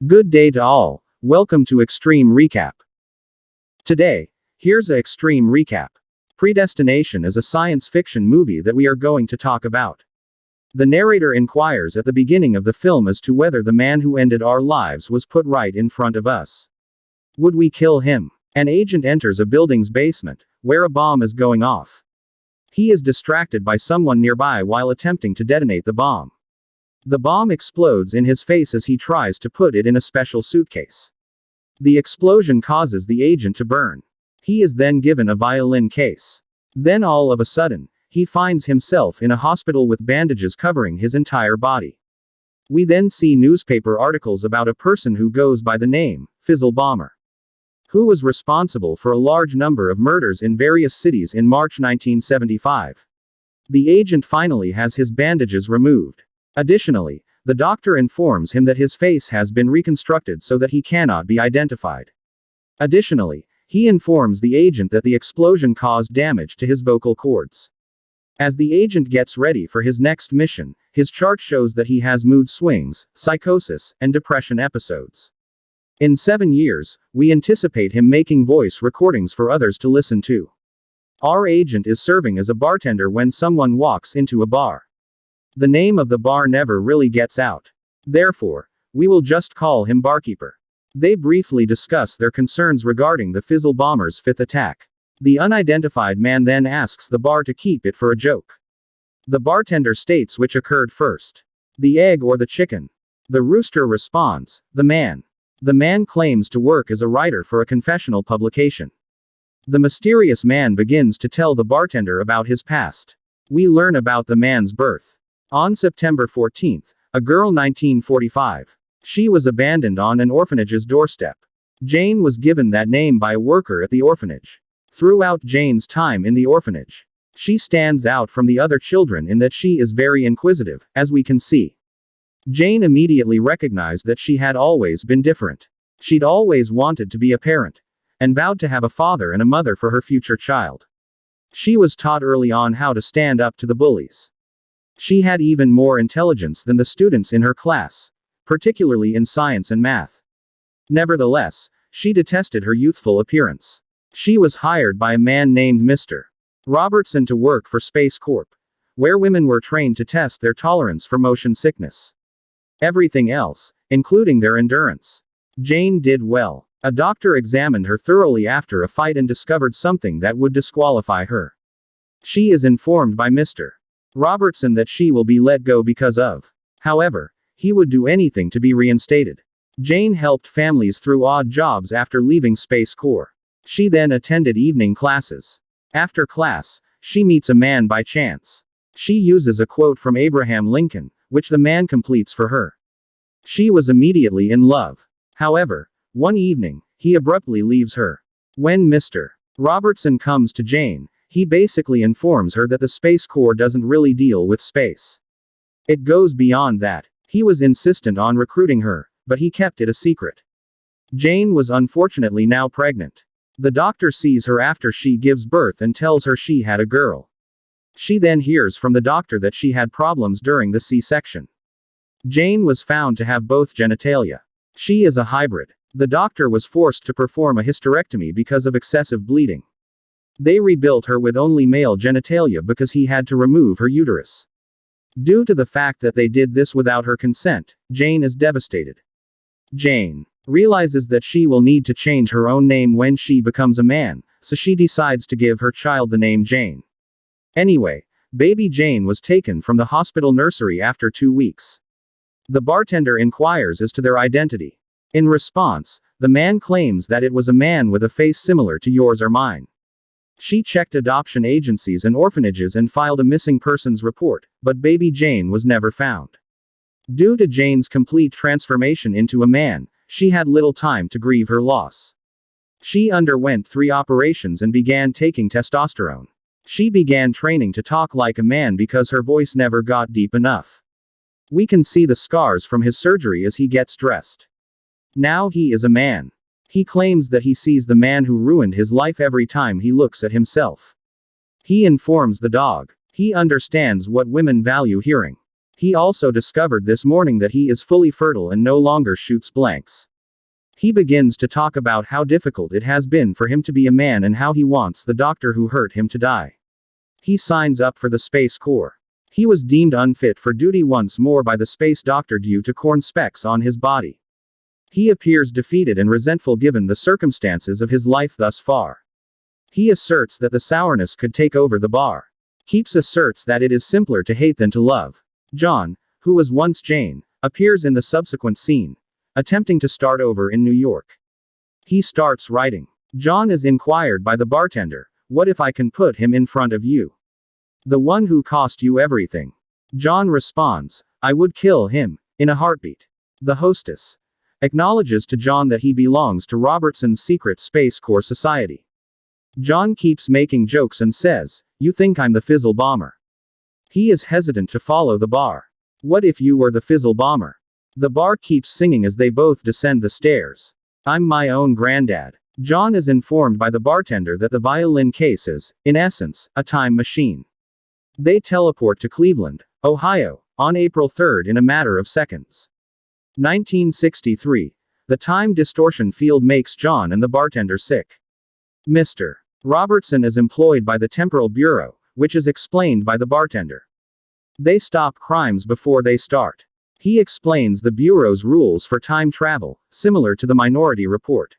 Good day to all. Welcome to Extreme Recap. Today, here's a Extreme Recap. Predestination is a science fiction movie that we are going to talk about. The narrator inquires at the beginning of the film as to whether the man who ended our lives was put right in front of us. Would we kill him? An agent enters a building's basement, where a bomb is going off. He is distracted by someone nearby while attempting to detonate the bomb. The bomb explodes in his face as he tries to put it in a special suitcase. The explosion causes the agent to burn. He is then given a violin case. Then all of a sudden, he finds himself in a hospital with bandages covering his entire body. We then see newspaper articles about a person who goes by the name, Fizzle Bomber, who was responsible for a large number of murders in various cities in March 1975. The agent finally has his bandages removed. Additionally, the doctor informs him that his face has been reconstructed so that he cannot be identified. Additionally, he informs the agent that the explosion caused damage to his vocal cords. As the agent gets ready for his next mission, his chart shows that he has mood swings, psychosis, and depression episodes. In 7 years, we anticipate him making voice recordings for others to listen to. Our agent is serving as a bartender when someone walks into a bar. The name of the bar never really gets out. Therefore, we will just call him Barkeeper. They briefly discuss their concerns regarding the Fizzle Bomber's fifth attack. The unidentified man then asks the bar to keep it for a joke. The bartender states which occurred first, the egg or the chicken. The rooster responds, the man. The man claims to work as a writer for a confessional publication. The mysterious man begins to tell the bartender about his past. We learn about the man's birth. On September 14, a girl 1945. She was abandoned on an orphanage's doorstep. Jane was given that name by a worker at the orphanage. Throughout Jane's time in the orphanage, she stands out from the other children in that she is very inquisitive, as we can see. Jane immediately recognized that she had always been different. She'd always wanted to be a parent, and vowed to have a father and a mother for her future child. She was taught early on how to stand up to the bullies. She had even more intelligence than the students in her class, particularly in science and math. Nevertheless, she detested her youthful appearance. She was hired by a man named Mr. Robertson to work for Space Corp, where women were trained to test their tolerance for motion sickness. Everything else, including their endurance. Jane did well. A doctor examined her thoroughly after a fight and discovered something that would disqualify her. She is informed by Mr. Robertson that she will be let go because of. However, he would do anything to be reinstated. Jane helped families through odd jobs after leaving Space Corps. She then attended evening classes. After class, she meets a man by chance. She uses a quote from Abraham Lincoln, which the man completes for her. She was immediately in love. However, one evening, he abruptly leaves her. When Mr. Robertson comes to Jane, he basically informs her that the Space Corps doesn't really deal with space. It goes beyond that. He was insistent on recruiting her, but he kept it a secret. Jane was unfortunately now pregnant. The doctor sees her after she gives birth and tells her she had a girl. She then hears from the doctor that she had problems during the C-section. Jane was found to have both genitalia. She is a hybrid. The doctor was forced to perform a hysterectomy because of excessive bleeding. They rebuilt her with only male genitalia because he had to remove her uterus. Due to the fact that they did this without her consent, Jane is devastated. Jane realizes that she will need to change her own name when she becomes a man, so she decides to give her child the name Jane. Anyway, baby Jane was taken from the hospital nursery after 2 weeks. The bartender inquires as to their identity. In response, the man claims that it was a man with a face similar to yours or mine. She checked adoption agencies and orphanages and filed a missing persons report, but baby Jane was never found. Due to Jane's complete transformation into a man, she had little time to grieve her loss. She underwent 3 operations and began taking testosterone. She began training to talk like a man because her voice never got deep enough. We can see the scars from his surgery as he gets dressed. Now he is a man. He claims that he sees the man who ruined his life every time he looks at himself. He informs the dog. He understands what women value hearing. He also discovered this morning that he is fully fertile and no longer shoots blanks. He begins to talk about how difficult it has been for him to be a man and how he wants the doctor who hurt him to die. He signs up for the Space Corps. He was deemed unfit for duty once more by the space doctor due to corn specks on his body. He appears defeated and resentful given the circumstances of his life thus far. He asserts that the sourness could take over the bar. Keeps asserts that it is simpler to hate than to love. John, who was once Jane, appears in the subsequent scene, attempting to start over in New York. He starts writing. John is inquired by the bartender, "What if I can put him in front of you? The one who cost you everything." John responds, "I would kill him, in a heartbeat." The hostess acknowledges to John that he belongs to Robertson's secret Space Corps society. John keeps making jokes and says, "You think I'm the Fizzle Bomber?" He is hesitant to follow the bar. "What if you were the Fizzle Bomber?" The bar keeps singing as they both descend the stairs. "I'm my own granddad." John is informed by the bartender that the violin case is, in essence, a time machine. They teleport to Cleveland, Ohio, on April 3rd in a matter of seconds. 1963. The time distortion field makes John and the bartender sick. Mr. Robertson is employed by the Temporal Bureau, which is explained by the bartender. They stop crimes before they start. He explains the Bureau's rules for time travel, similar to the Minority Report.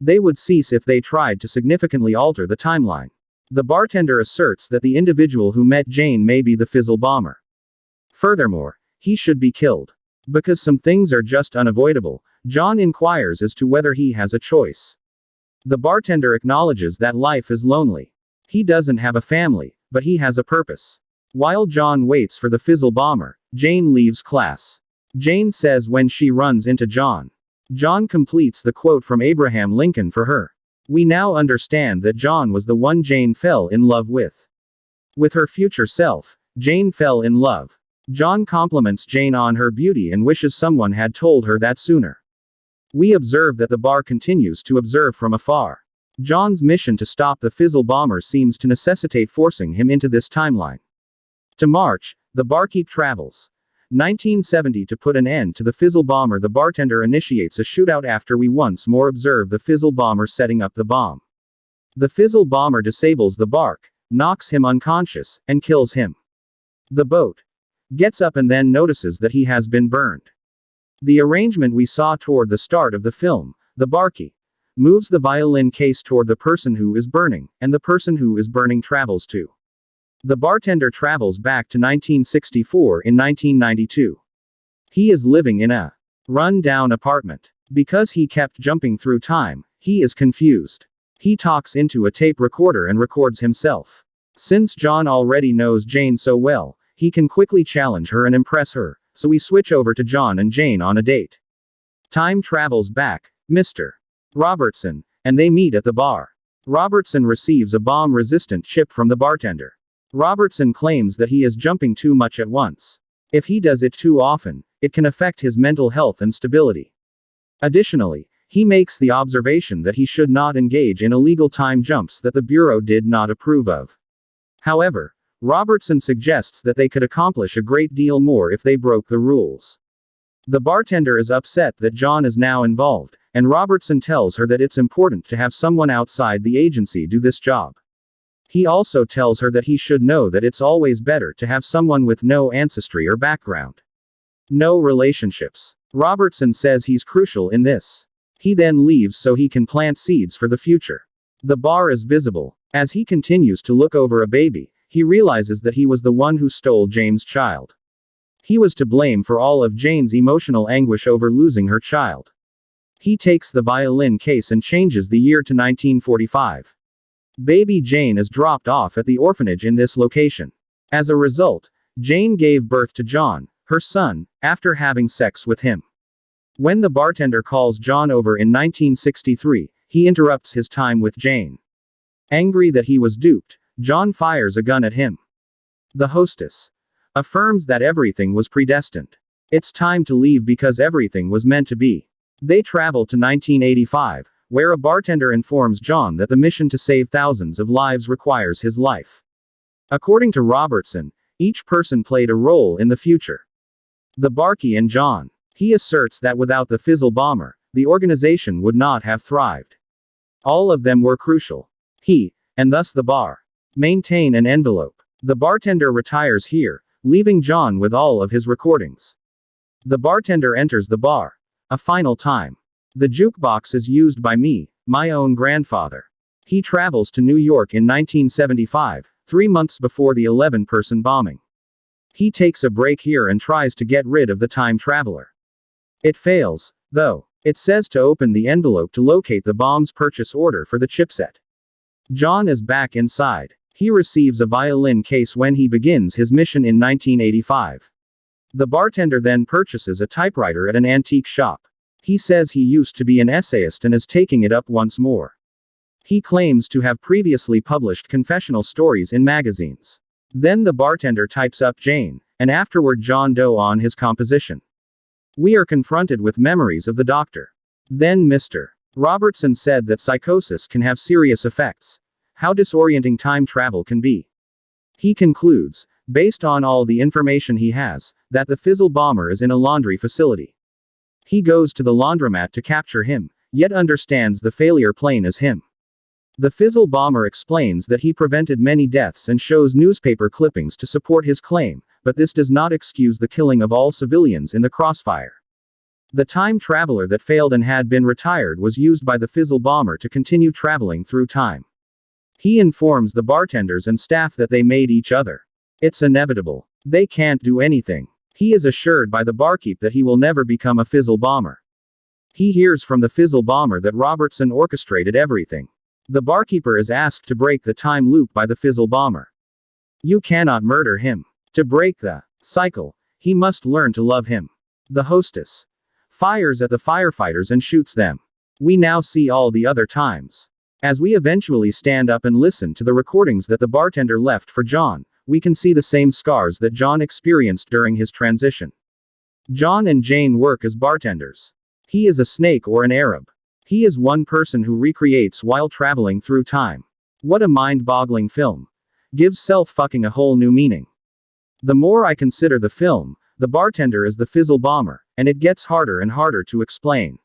They would cease if they tried to significantly alter the timeline. The bartender asserts that the individual who met Jane may be the Fizzle Bomber. Furthermore, he should be killed. Because some things are just unavoidable, John inquires as to whether he has a choice. The bartender acknowledges that life is lonely. He doesn't have a family, but he has a purpose. While John waits for the Fizzle Bomber, Jane leaves class. Jane says when she runs into John. John completes the quote from Abraham Lincoln for her. We now understand that John was the one Jane fell in love with. With her future self, Jane fell in love. John compliments Jane on her beauty and wishes someone had told her that sooner. We observe that the bar continues to observe from afar. John's mission to stop the Fizzle Bomber seems to necessitate forcing him into this timeline. To March, the barkeep travels. 1970. To put an end to the Fizzle Bomber, the bartender initiates a shootout after we once more observe the Fizzle Bomber setting up the bomb. The Fizzle Bomber disables the bark, knocks him unconscious, and kills him. The boat gets up and then notices that he has been burned. The arrangement we saw toward the start of the film, the barkeep moves the violin case toward the person who is burning, and the person who is burning travels to. The bartender travels back to 1964 in 1992. He is living in a run-down apartment. Because he kept jumping through time, he is confused. He talks into a tape recorder and records himself. Since John already knows Jane so well, he can quickly challenge her and impress her, so we switch over to John and Jane on a date. Time travels back, Mr. Robertson, and they meet at the bar. Robertson receives a bomb-resistant chip from the bartender. Robertson claims that he is jumping too much at once. If he does it too often, it can affect his mental health and stability. Additionally, he makes the observation that he should not engage in illegal time jumps that the Bureau did not approve of. However, Robertson suggests that they could accomplish a great deal more if they broke the rules. The bartender is upset that John is now involved, and Robertson tells her that it's important to have someone outside the agency do this job. He also tells her that he should know that it's always better to have someone with no ancestry or background. No relationships. Robertson says he's crucial in this. He then leaves so he can plant seeds for the future. The bar is visible. As he continues to look over a baby, he realizes that he was the one who stole Jane's child. He was to blame for all of Jane's emotional anguish over losing her child. He takes the violin case and changes the year to 1945. Baby Jane is dropped off at the orphanage in this location. As a result, Jane gave birth to John, her son, after having sex with him. When the bartender calls John over in 1963, he interrupts his time with Jane. Angry that he was duped, John fires a gun at him. The hostess affirms that everything was predestined. It's time to leave because everything was meant to be. They travel to 1985, where a bartender informs John that the mission to save thousands of lives requires his life. According to Robertson, each person played a role in the future. The barkeep and John. He asserts that without the fizzle bomber, the organization would not have thrived. All of them were crucial. He, and thus the bar, maintain an envelope. The bartender retires here, leaving John with all of his recordings. The bartender enters the bar. A final time. The jukebox is used by me, my own grandfather. He travels to New York in 1975, 3 months before the 11-person bombing. He takes a break here and tries to get rid of the time traveler. It fails, though. It says to open the envelope to locate the bomb's purchase order for the chipset. John is back inside. He receives a violin case when he begins his mission in 1985. The bartender then purchases a typewriter at an antique shop. He says he used to be an essayist and is taking it up once more. He claims to have previously published confessional stories in magazines. Then the bartender types up Jane, and afterward John Doe on his composition. We are confronted with memories of the doctor. Then Mr. Robertson said that psychosis can have serious effects. How disorienting time travel can be. He concludes, based on all the information he has, that the fizzle bomber is in a laundry facility. He goes to the laundromat to capture him, yet understands the failure plane is him. The fizzle bomber explains that he prevented many deaths and shows newspaper clippings to support his claim, but this does not excuse the killing of all civilians in the crossfire. The time traveler that failed and had been retired was used by the fizzle bomber to continue traveling through time. He informs the bartenders and staff that they made each other. It's inevitable. They can't do anything. He is assured by the barkeep that he will never become a fizzle bomber. He hears from the fizzle bomber that Robertson orchestrated everything. The barkeeper is asked to break the time loop by the fizzle bomber. You cannot murder him. To break the cycle, he must learn to love him. The hostess fires at the firefighters and shoots them. We now see all the other times. As we eventually stand up and listen to the recordings that the bartender left for John, we can see the same scars that John experienced during his transition. John and Jane work as bartenders. He is a snake or an Arab. He is one person who recreates while traveling through time. What a mind-boggling film. Gives self-fucking a whole new meaning. The more I consider the film, the bartender is the fizzle bomber, and it gets harder and harder to explain.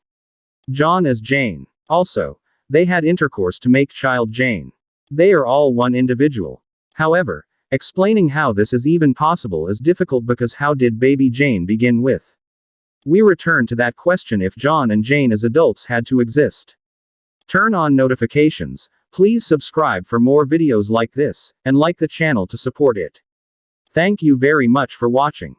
John as Jane. Also, they had intercourse to make child Jane. They are all one individual. However, explaining how this is even possible is difficult because how did baby Jane begin with? We return to that question if John and Jane as adults had to exist. Turn on notifications, please subscribe for more videos like this, and like the channel to support it. Thank you very much for watching.